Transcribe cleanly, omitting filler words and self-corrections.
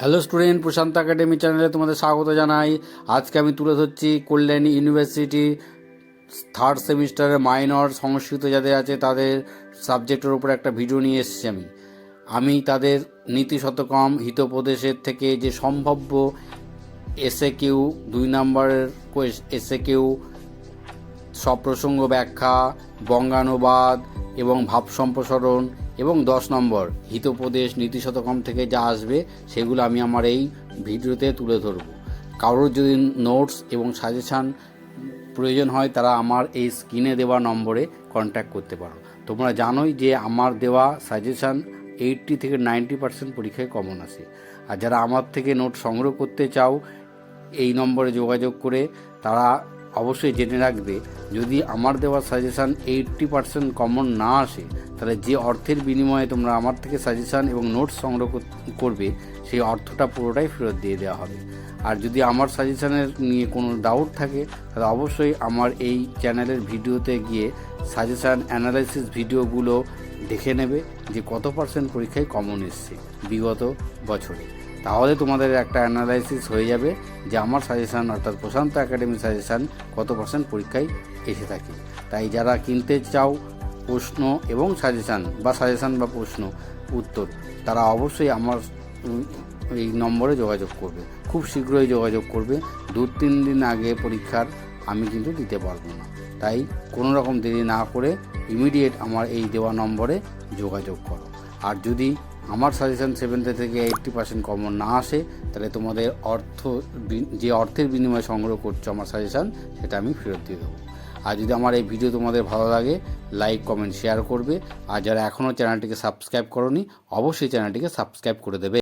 Hello student, প্রশান্ত academy চ্যানেলে তোমাদের স্বাগত জানাই। আজকে আমি তুলে ধরছি কল্যাণী ইউনিভার্সিটি থার্ড সেমিস্টারের মাইনর সংস্কৃত যাদের আছে তাদের সাবজেক্টের উপর একটা ভিডিও নিয়ে এসেছি। আমি তাদের নীতি শতকম হিতোপদেশের থেকে যে সম্ভাব্য এসএকিউ 2 নম্বরের এসএকিউ সপ্রসঙ্গ ব্যাখ্যা, বঙ্গানুবাদ এবং ভাব সম্প্রসারণ এবং 10 নম্বর হিতোপদেশ নীতি শতকম থেকে যা আসবে সেগুলো আমি আমার এই ভিডিওতে তুলে ধরব। কারোর যদি নোটস এবং সাজেশান প্রয়োজন হয় তারা আমার এই স্ক্রিনে দেওয়া নম্বরে কন্ট্যাক্ট করতে পারো। তোমরা জানোই যে আমার দেওয়া সাজেশান 80 থেকে 90% পরীক্ষায় কমন আসে। আর যারা আমার থেকে নোট সংগ্রহ করতে চাও এই নম্বরে যোগাযোগ করে তারা অবশ্যই জেনে রাখবে, যদি আমার দেওয়া সাজেশান 80% কমন না আসে তাহলে যে অর্থের বিনিময়ে তোমরা আমার থেকে সাজেশান এবং নোটস সংগ্রহ করবে সেই অর্থটা পুরোটাই ফেরত দিয়ে দেওয়া হবে। আর যদি আমার সাজেশানের নিয়ে কোনো ডাউট থাকে তাহলে অবশ্যই আমার এই চ্যানেলের ভিডিওতে গিয়ে সাজেশান অ্যানালাইসিস ভিডিওগুলো দেখে নেবে যে কত পার্সেন্ট পরীক্ষায় কমন এসছে বিগত বছরে। তাহলে তোমাদের একটা অ্যানালাইসিস হয়ে যাবে যে আমার সাজেশান অর্থাৎ প্রশান্ত একাডেমি সাজেশান কত পার্সেন্ট পরীক্ষায় এসে থাকে। তাই যারা কিনতে চাও প্রশ্ন এবং সাজেশান বা প্রশ্ন উত্তর, তারা অবশ্যই আমার এই নম্বরে যোগাযোগ করবে। খুব শীঘ্রই যোগাযোগ করবে, 2-3 দিন আগে পরীক্ষার আমি কিন্তু দিতে পারবো না। তাই কোনো রকম দেরি না করে ইমিডিয়েট আমার এই দেওয়া নম্বরে যোগাযোগ করো। আর যদি আমার সাজেশান 70 থেকে 80% কমন না আসে তাহলে তোমাদের যে অর্থের বিনিময়ে সংগ্রহ করছো আমার সাজেশান সেটা আমি ফেরত দিয়ে দেবো। আর যদি আমার এই ভিডিও তোমাদের ভালো লাগে লাইক কমেন্ট শেয়ার করবে। আর যারা এখনও চ্যানেলটিকে সাবস্ক্রাইব করোনি অবশ্যই চ্যানেলটিকে সাবস্ক্রাইব করে দেবে।